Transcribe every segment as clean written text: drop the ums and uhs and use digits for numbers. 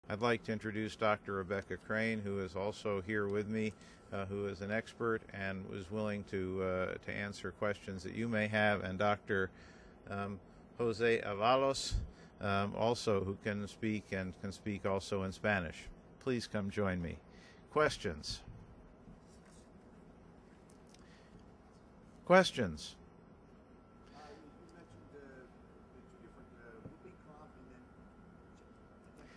I'd like to introduce Dr. Rebecca Crane, who is also here with me, who is an expert and was willing to answer questions that you may have, and Dr. Jose Avalos, also who can speak and can speak also in Spanish. Please come join me. Questions? Questions?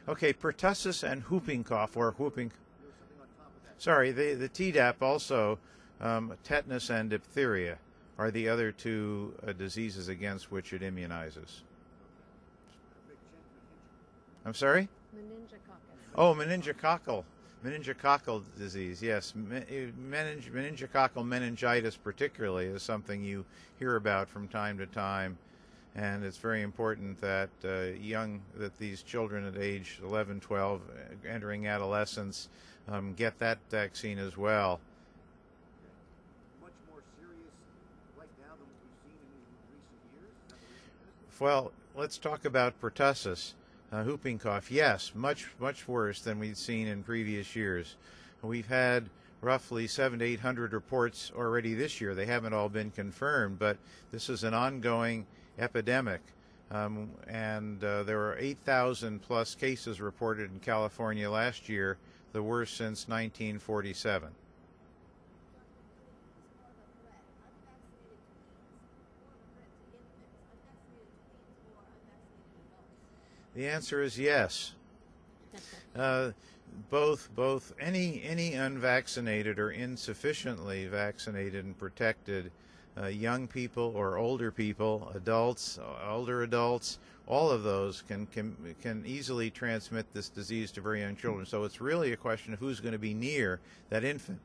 Okay, pertussis and whooping cough, or whooping. Sorry, the Tdap also, tetanus and diphtheria are the other two diseases against which it immunizes. I'm sorry? Meningococcus. Oh, meningococcal disease, yes. Meningococcal meningitis particularly is something you hear about from time to time. And it's very important that these children at age 11, 12, entering adolescence, get that vaccine as well. Much more serious right now than what we've seen in recent years? Well, let's talk about pertussis, whooping cough. Yes, much worse than we've seen in previous years. We've had roughly 700 to 800 reports already this year. They haven't all been confirmed, but this is an ongoing epidemic, and there were 8,000 plus cases reported in California last year, the worst since 1947. The answer is yes. Both any unvaccinated or insufficiently vaccinated and protected young people or older people, adults, older adults, all of those can easily transmit this disease to very young children. So it's really a question of who's going to be near that infant.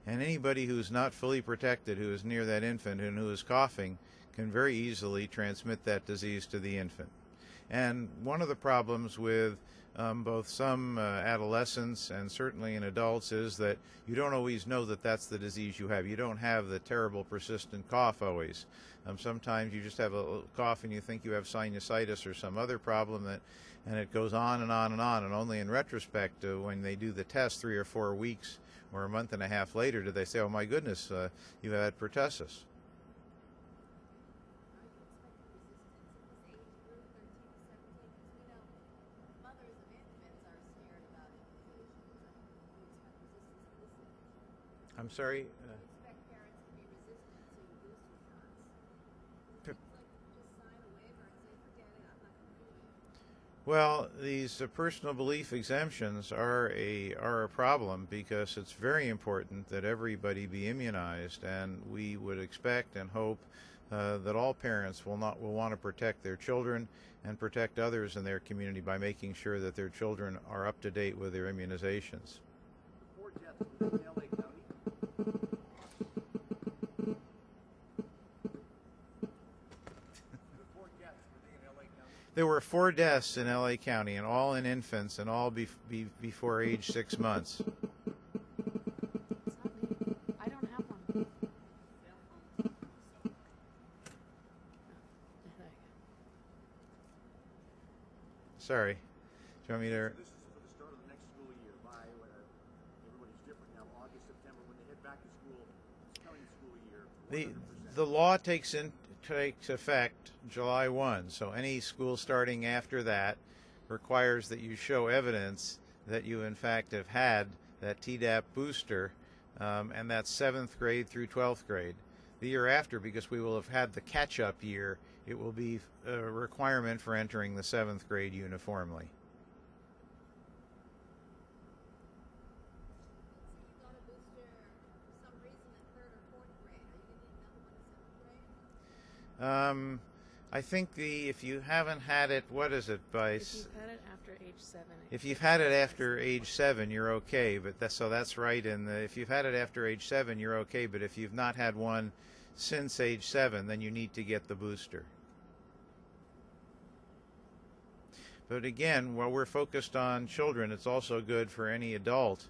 And anybody who's not fully protected, who is near that infant and who is coughing, can very easily transmit that disease to the infant. And one of the problems with both some adolescents and certainly in adults is that you don't always know that that's the disease you have. You don't have the terrible persistent cough always. Sometimes you just have a cough and you think you have sinusitis or some other problem, and it goes on and on and on, and only in retrospect when they do the test 3 or 4 weeks or a month and a half later do they say, oh my goodness, you had pertussis. I'm sorry? Well, these personal belief exemptions are a problem because it's very important that everybody be immunized, and we would expect and hope that all parents will want to protect their children and protect others in their community by making sure that their children are up to date with their immunizations. 4 deaths within LA County. There were 4 deaths in LA County, and all in infants, and all before age 6 months. I don't have one. Sorry. Do you want me to? This is for the start of the next school year. Everybody's different now. August, September, when they head back to school, this coming school year. The law takes effect July 1, so any school starting after that requires that you show evidence that you in fact have had that Tdap booster, and that's 7th grade through 12th grade. The year after, because we will have had the catch-up year, it will be a requirement for entering the 7th grade uniformly. I think if you haven't had it, what is it, by? If you've had it after age 7. If you've had it after age 7, you're okay. But that's right. And if you've had it after age 7, you're okay. But if you've not had one since age 7, then you need to get the booster. But again, while we're focused on children, it's also good for any adult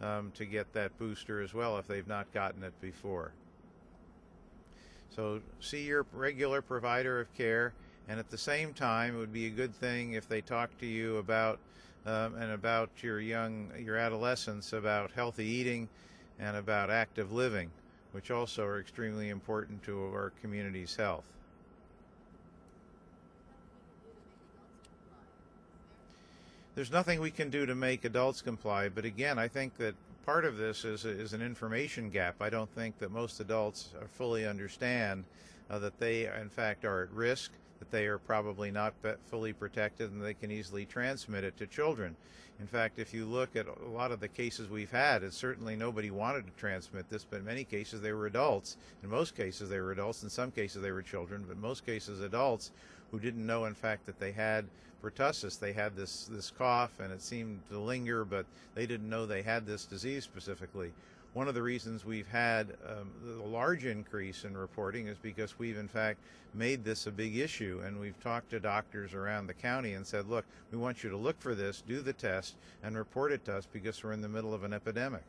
to get that booster as well if they've not gotten it before. So see your regular provider of care, and at the same time, it would be a good thing if they talk to you about and about your adolescence, about healthy eating and about active living, which also are extremely important to our community's health. There's nothing we can do to make adults comply, but again, I think that part of this is an information gap. I don't think that most adults fully understand that they, in fact, are at risk, that they are probably not fully protected, and they can easily transmit it to children. In fact, if you look at a lot of the cases we've had, it's certainly nobody wanted to transmit this, but in many cases they were adults. In most cases they were adults, in some cases they were children, but in most cases adults who didn't know, in fact, that they had pertussis. They had this cough, and it seemed to linger, but they didn't know they had this disease specifically. One of the reasons we've had a large increase in reporting is because we've, in fact, made this a big issue, and we've talked to doctors around the county and said, look, we want you to look for this, do the test, and report it to us because we're in the middle of an epidemic.